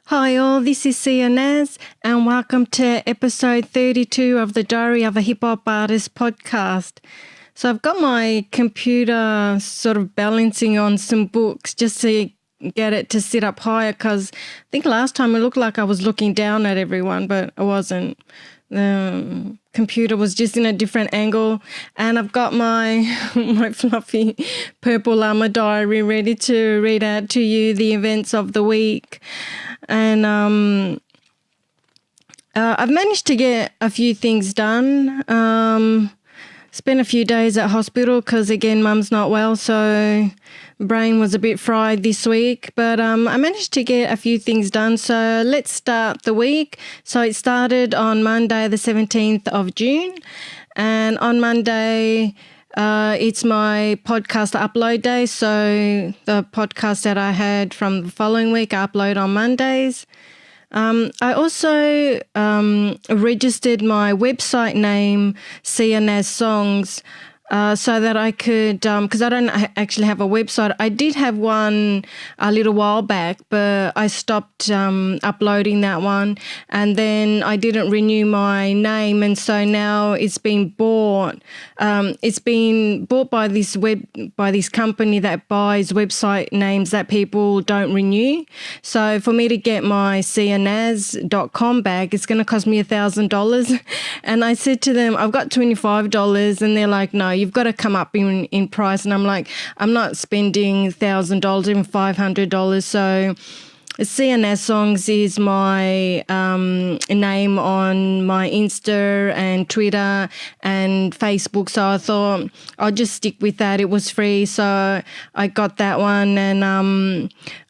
Hi all, this is Sia Naz and welcome to episode 32 of the Diary of a Hip Hop Artist podcast. So I've got my computer sort of balancing on some books just to get it to sit up higher because I think last time it looked like I was looking down at everyone, but I wasn't. The computer was just in a different angle, and I've got my my fluffy purple llama diary ready to read out to you the events of the week. And I've managed to get a few things done. Spent a few days at hospital because, again, Mum's not well, so brain was a bit fried this week. But I managed to get a few things done. So let's start the week. So it started on Monday, the 17th of June. And on Monday, it's my podcast upload day. So the podcast that I had from the following week, I upload on Mondays. I also registered my website name, Sia Naz Songs, so that I could, because I don't actually have a website. I did have one a little while back, but I stopped uploading that one, and then I didn't renew my name, and so now it's been bought. It's been bought by this company that buys website names that people don't renew. So for me to get my sianaz.com back, it's going to cost me $1,000. And I said to them, I've got $25, and they're like, no, you've got to come up in price. And I'm like, I'm not spending $1,000, even $500. So Sia Naz Songs is my name on my Insta and Twitter and Facebook. So I thought I'll just stick with that. It was free, so I got that one, and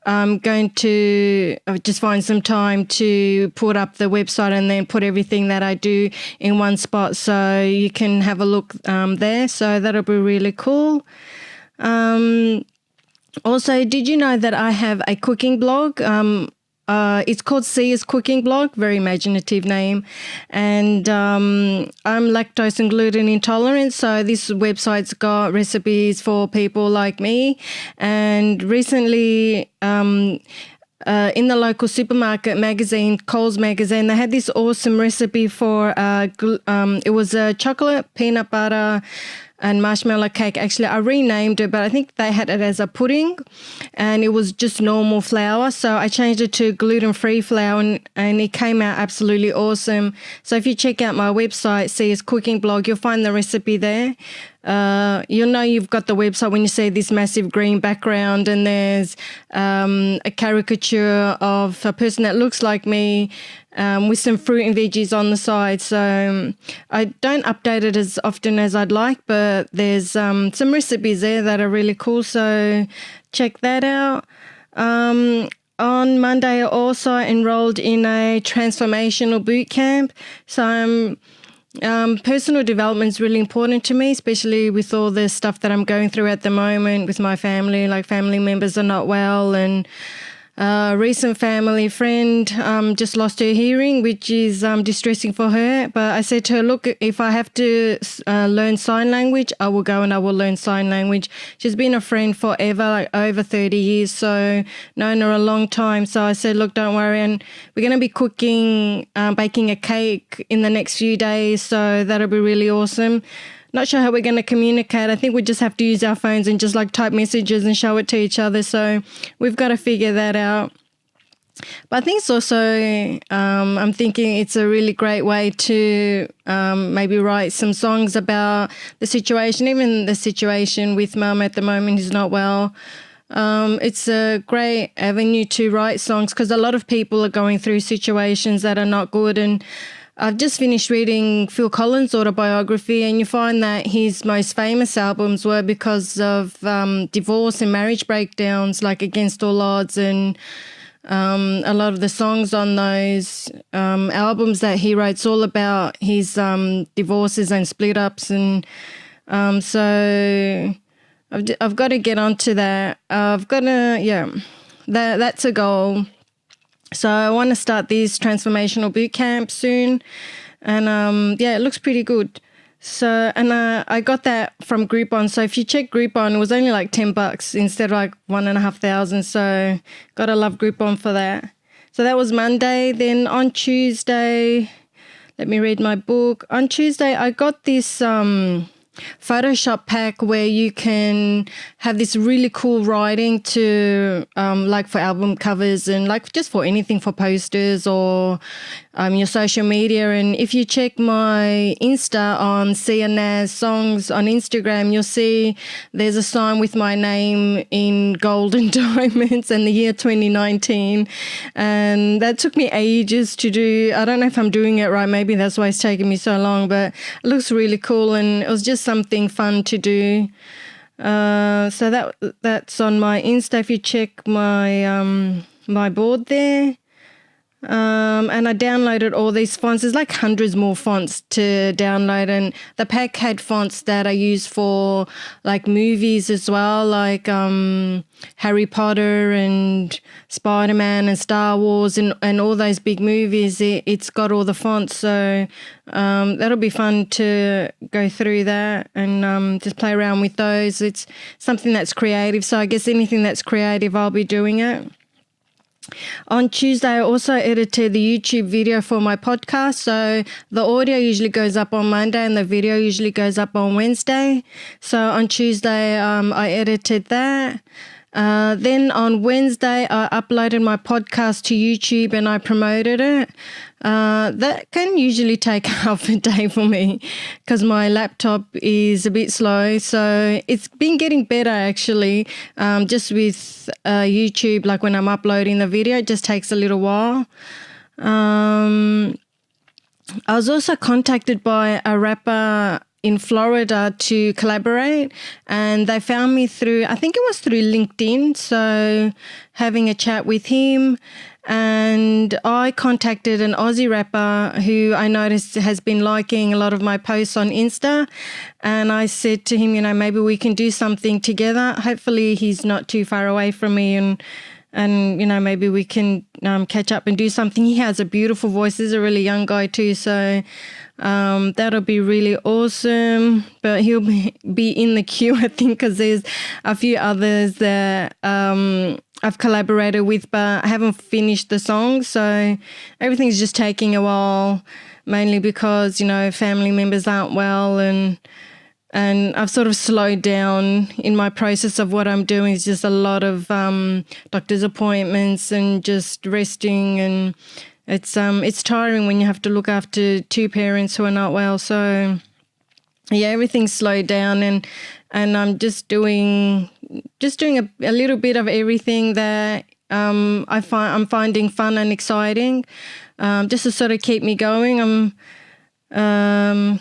I'm going to just find some time to put up the website and then put everything that I do in one spot so you can have a look there. So that'll be really cool. Also, did you know that I have a cooking blog? It's called Sia's Cooking Blog, very imaginative name. And I'm lactose and gluten intolerant, so this website's got recipes for people like me. And recently, in the local supermarket magazine, Coles magazine, they had this awesome recipe for, it was a chocolate, peanut butter, and marshmallow cake. Actually, I renamed it, but I think they had it as a pudding, and it was just normal flour. So I changed it to gluten-free flour, and it came out absolutely awesome. So if you check out my website, Sia's Cooking Blog, you'll find the recipe there. You'll know you've got the website when you see this massive green background and there's a caricature of a person that looks like me with some fruit and veggies on the side. So I don't update it as often as I'd like, but there's some recipes there that are really cool. So check that out. On Monday, I also enrolled in a transformational bootcamp. So personal development is really important to me, especially with all the stuff that I'm going through at the moment with my family. Like, family members are not well, and a recent family friend just lost her hearing, which is distressing for her. But I said to her, look, if I have to learn sign language, I will go and I will learn sign language. She's been a friend forever, like over 30 years, so known her a long time. So I said, look, don't worry. And we're going to be cooking, baking a cake in the next few days, so that'll be really awesome. Not sure how we're going to communicate. I think we just have to use our phones and just like type messages and show it to each other. So we've got to figure that out. But I think it's also, I'm thinking it's a really great way to maybe write some songs about the situation, even the situation with Mum at the moment who's not well. It's a great avenue to write songs because a lot of people are going through situations that are not good. And I've just finished reading Phil Collins' autobiography, and you find that his most famous albums were because of divorce and marriage breakdowns, like Against All Odds, and a lot of the songs on those albums that he writes all about his divorces and split-ups. And so I've got to get onto that. That's a goal. So I want to start this transformational bootcamp soon, and it looks pretty good. So, and I got that from Groupon. So if you check Groupon, it was only like $10 instead of like $1,500. So gotta love Groupon for that. So that was Monday. Then on Tuesday, let me read my book. On Tuesday, I got this Photoshop pack where you can have this really cool writing to like for album covers and like just for anything, for posters or your social media. And if you check my Insta on Sia Naz Songs on Instagram, you'll see there's a sign with my name in gold and diamonds and the year 2019. And that took me ages to do. I don't know if I'm doing it right. Maybe that's why it's taken me so long, but it looks really cool and it was just something fun to do. So that's on my Insta if you check my my board there. And I downloaded all these fonts. There's like hundreds more fonts to download, and the pack had fonts that I use for like movies as well, like Harry Potter and Spider-Man and Star Wars and all those big movies. It's got all the fonts, so that'll be fun to go through that and just play around with those. It's something that's creative, so I guess anything that's creative, I'll be doing it. On Tuesday, I also edited the YouTube video for my podcast. So the audio usually goes up on Monday and the video usually goes up on Wednesday. So on Tuesday, I edited that. Then on Wednesday, I uploaded my podcast to YouTube and I promoted it. That can usually take half a day for me because my laptop is a bit slow. So it's been getting better actually. Just with YouTube, like when I'm uploading the video, it just takes a little while. I was also contacted by a rapper in Florida to collaborate, and they found me through, I think it was through LinkedIn, so having a chat with him. And I contacted an Aussie rapper who I noticed has been liking a lot of my posts on Insta, and I said to him, maybe we can do something together. Hopefully he's not too far away from me, and maybe we can catch up and do something. He has a beautiful voice. He's a really young guy too, so that'll be really awesome. But he'll be in the queue, I think, because there's a few others that I've collaborated with, but I haven't finished the song. So everything's just taking a while, mainly because, family members aren't well and I've sort of slowed down in my process of what I'm doing. It's just a lot of doctor's appointments and just resting, and it's tiring when you have to look after two parents who are not well. So yeah, everything's slowed down, and I'm just doing a little bit of everything that I'm finding fun and exciting, just to sort of keep me going. So on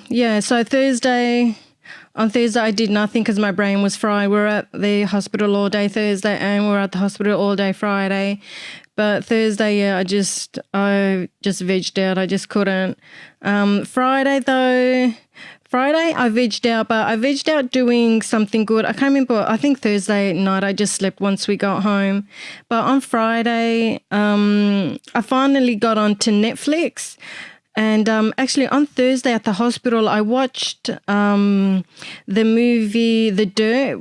Thursday, I did nothing because my brain was fried. We were at the hospital all day Thursday and we were at the hospital all day Friday. But Thursday, I just vegged out. I just couldn't. Friday, I vegged out, but I vegged out doing something good. I can't remember. I think Thursday night I just slept once we got home. But on Friday, I finally got onto Netflix. And actually on Thursday at the hospital, I watched the movie The Dirt,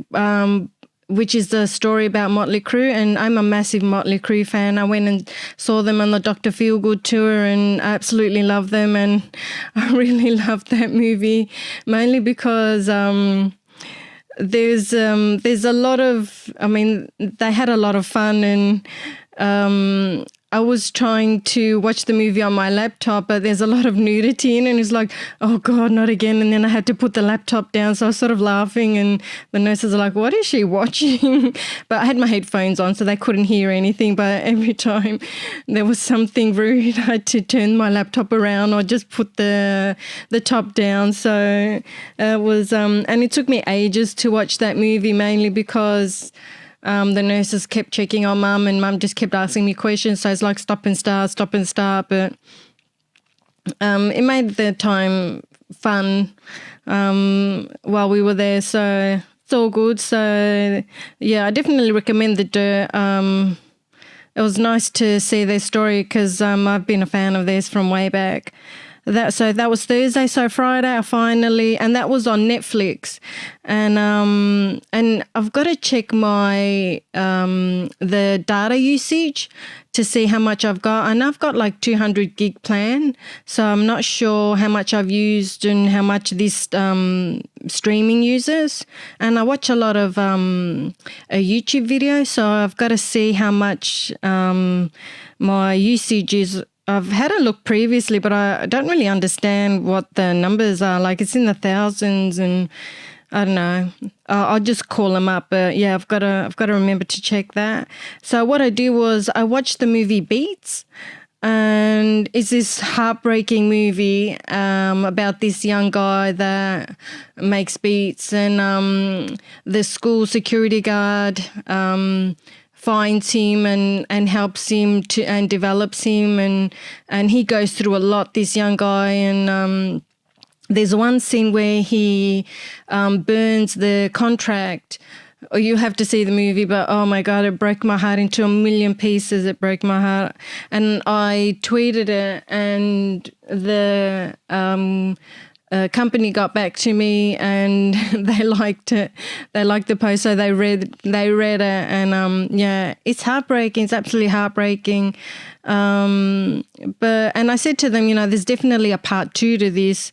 which is the story about Motley Crue. And I'm a massive Motley Crue fan. I went and saw them on the Dr. Feelgood tour and I absolutely love them. And I really loved that movie, mainly because there's a lot of, they had a lot of fun, and I was trying to watch the movie on my laptop, but there's a lot of nudity in it, and it's like, oh God, not again. And then I had to put the laptop down, so I was sort of laughing, and the nurses are like, what is she watching? But I had my headphones on, so they couldn't hear anything, but every time there was something rude, I had to turn my laptop around or just put the top down. So it was, and it took me ages to watch that movie, mainly because the nurses kept checking on Mum, and Mum just kept asking me questions. So it's like stop and start. But it made the time fun while we were there. So it's all good. So yeah, I definitely recommend The Dirt. It was nice to see their story because I've been a fan of theirs from way back. that was Thursday. So Friday, I finally, and that was on Netflix, and I've got to check my the data usage to see how much I've got, and I've got like 200 gig plan, so I'm not sure how much I've used and how much this streaming uses. And I watch a lot of YouTube videos, so I've got to see how much my usage is. I've had a look previously, but I don't really understand what the numbers are. Like, it's in the thousands, and I don't know. I'll just call them up. But yeah, I've got to remember to check that. So what I do was I watched the movie Beats, and it's this heartbreaking movie about this young guy that makes beats, and the school security guard finds him and helps him to and develops him, and he goes through a lot, this young guy. And there's one scene where he burns the contract. You have to see the movie, but oh my God, it broke my heart into a million pieces. It broke my heart. And I tweeted it, and the company got back to me, and they liked it. They liked the post, so they read it, and yeah, it's heartbreaking. It's absolutely heartbreaking. And I said to them, there's definitely a part 2 to this.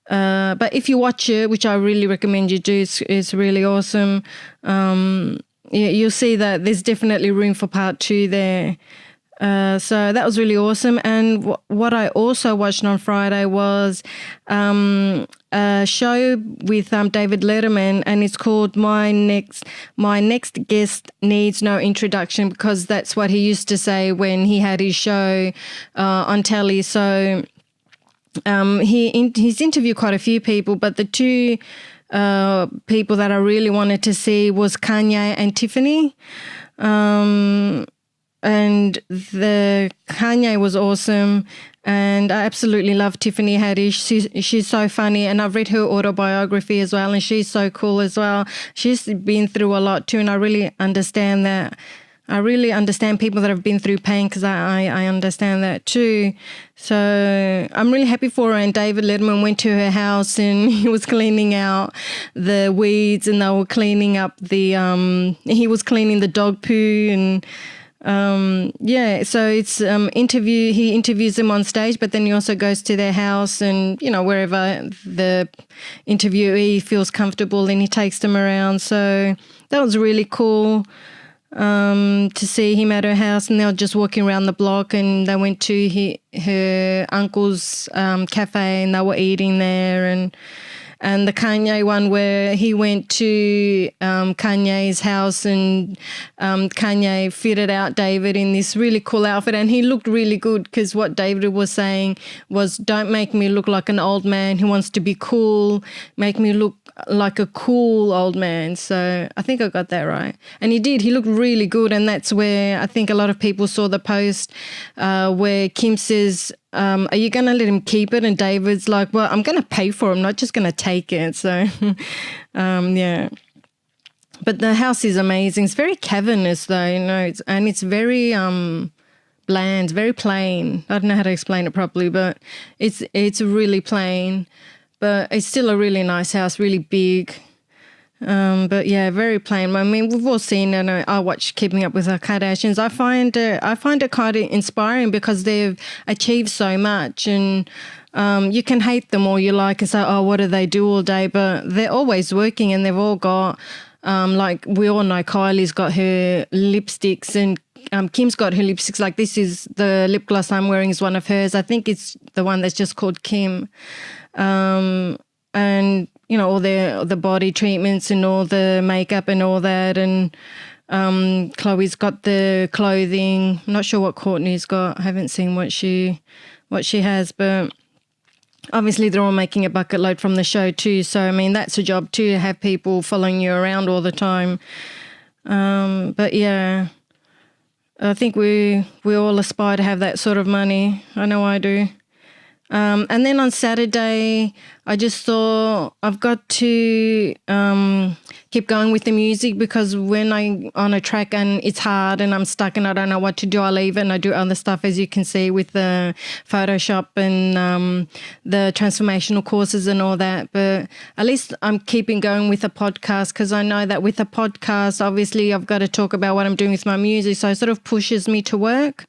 But if you watch it, which I really recommend you do, it's really awesome. You'll see that there's definitely room for part 2 there. So that was really awesome. And what I also watched on Friday was a show with David Letterman, and it's called My Next Guest Needs No Introduction, because that's what he used to say when he had his show on telly. So he's interviewed quite a few people, but the 2 people that I really wanted to see was Kanye and Tiffany. And the Kanye was awesome, and I absolutely love Tiffany Haddish. She's so funny, and I've read her autobiography as well, and she's so cool as well. She's been through a lot too, and I really understand that. I really understand people that have been through pain, because I understand that too. So I'm really happy for her. And David Letterman went to her house, and he was cleaning out the weeds, and they were cleaning up he was cleaning the dog poo, and so it's he interviews them on stage, but then he also goes to their house, and wherever the interviewee feels comfortable, then he takes them around. So that was really cool to see him at her house, and they were just walking around the block, and they went to her uncle's cafe, and they were eating there. And the Kanye one, where he went to Kanye's house, and Kanye fitted out David in this really cool outfit, and he looked really good, because what David was saying was, don't make me look like an old man who wants to be cool, make me look like a cool old man. So I think I got that right. And he did. He looked really good, and that's where I think a lot of people saw the post where Kim says, are you going to let him keep it? And David's like, well, I'm going to pay for him, not just going to take it. So, yeah. But the house is amazing. It's very cavernous, though, it's very bland, very plain. I don't know how to explain it properly, but it's really plain. But it's still a really nice house, really big. But yeah, very plain. I mean, we've all seen, and I watch Keeping Up with the Kardashians. I find it kind of inspiring, because they've achieved so much, and you can hate them all you like and say, oh, what do they do all day? But they're always working, and they've all got, like we all know, Kylie's got her lipsticks, and Kim's got her lipsticks. Like, this is the lip gloss I'm wearing is one of hers. I think it's the one that's just called Kim. And all the body treatments and all the makeup and all that, and Chloe's got the clothing. I'm not sure what Courtney's got. I haven't seen what she has, but obviously they're all making a bucket load from the show too. So I mean, that's a job too, to have people following you around all the time. But yeah, I think we all aspire to have that sort of money. I know I do. And then on Saturday, I just thought I've got to keep going with the music, because when I'm on a track and it's hard and I'm stuck and I don't know what to do, I leave it and I do other stuff, as you can see with the Photoshop and the transformational courses and all that. But at least I'm keeping going with the podcast, because I know that with a podcast, obviously I've got to talk about what I'm doing with my music. So it sort of pushes me to work.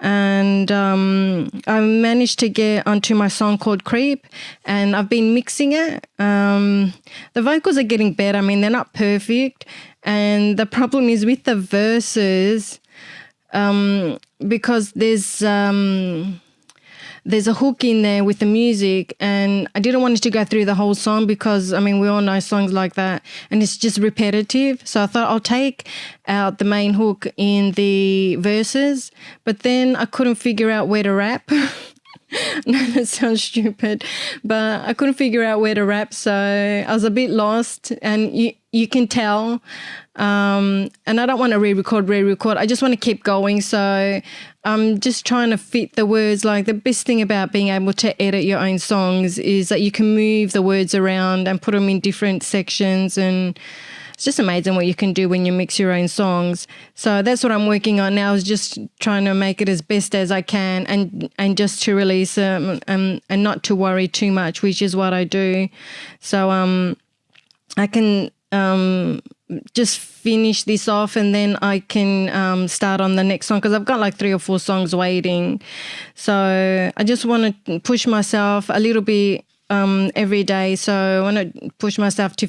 And I managed to get onto my song called Creep, and I've been mixing it. The vocals are getting better. I mean, they're not perfect. And the problem is with the verses, because there's a hook in there with the music, and I didn't want it to go through the whole song, because, I mean, we all know songs like that, and it's just repetitive. So I thought I'll take out the main hook in the verses, but then I couldn't figure out where to rap. No, that sounds stupid, but I couldn't figure out where to rap, so I was a bit lost, and you can tell. And I don't want to re-record. I just want to keep going, so I'm just trying to fit the words. Like, the best thing about being able to edit your own songs is that you can move the words around and put them in different sections, and it's just amazing what you can do when you mix your own songs. So that's what I'm working on now, is just trying to make it as best as I can, and just to release it and not to worry too much, which is what I do. So I can just finish this off, and then I can start on the next song, because I've got like 3 or 4 songs waiting. So I just want to push myself a little bit every day. So I want to push myself to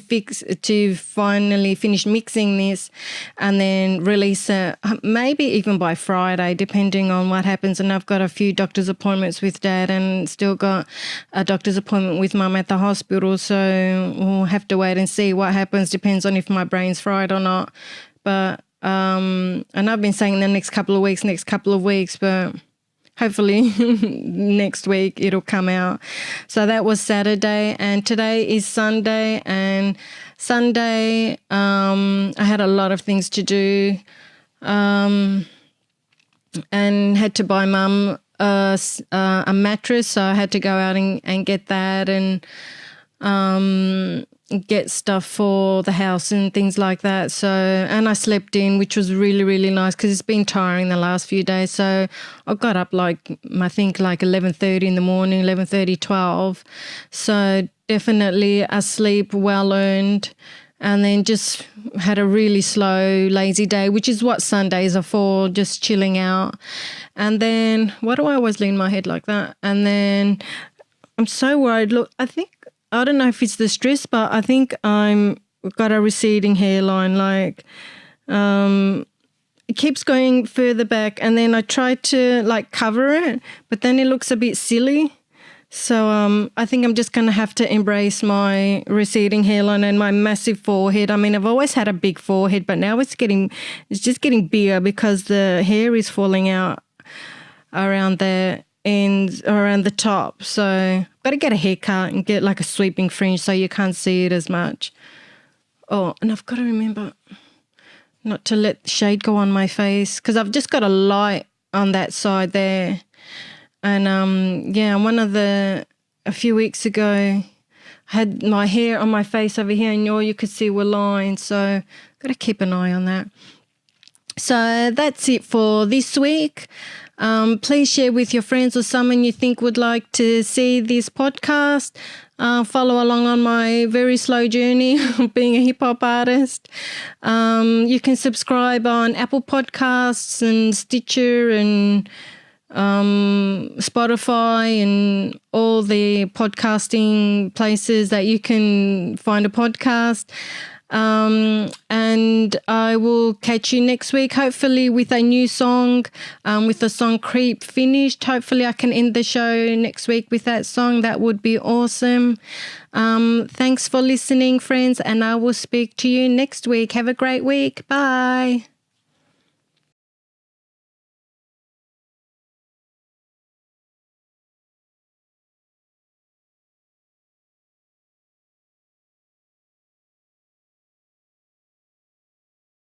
finally finish mixing this and then release it, maybe even by Friday, depending on what happens. And I've got a few doctor's appointments with Dad, and still got a doctor's appointment with Mum at the hospital. So we'll have to wait and see what happens. Depends on if my brain's fried or not. But and I've been saying the next couple of weeks, but hopefully next week it'll come out. So that was Saturday, and today is Sunday. And Sunday, I had a lot of things to do, and had to buy Mum a mattress. So I had to go out and get that, and get stuff for the house and things like that. So, and I slept in, which was really, really nice, because it's been tiring the last few days. So I got up I think 11:30 in the morning, 11:30, 12. So definitely a sleep well earned, and then just had a really slow, lazy day, which is what Sundays are for, just chilling out. And then, why do I always lean my head like that? And then I'm so worried. Look, I don't know if it's the stress, but I think I've got a receding hairline. It keeps going further back, and then I try to cover it, but then it looks a bit silly. So I think I'm just going to have to embrace my receding hairline and my massive forehead. I mean, I've always had a big forehead, but now it's just getting bigger, because the hair is falling out around there and around the top. So I've got to get a haircut and get a sweeping fringe so you can't see it as much. Oh, and I've got to remember not to let the shade go on my face, because I've just got a light on that side there. And a few weeks ago, I had my hair on my face over here, and all you could see were lines. So I've got to keep an eye on that. So that's it for this week. Please share with your friends or someone you think would like to see this podcast. Follow along on my very slow journey of being a hip-hop artist. You can subscribe on Apple Podcasts and Stitcher and Spotify and all the podcasting places that you can find a podcast. And I will catch you next week, hopefully with a new song, with the song Creep finished. Hopefully I can end the show next week with that song. That would be awesome. Thanks for listening, friends, and I will speak to you next week. Have a great week. Bye.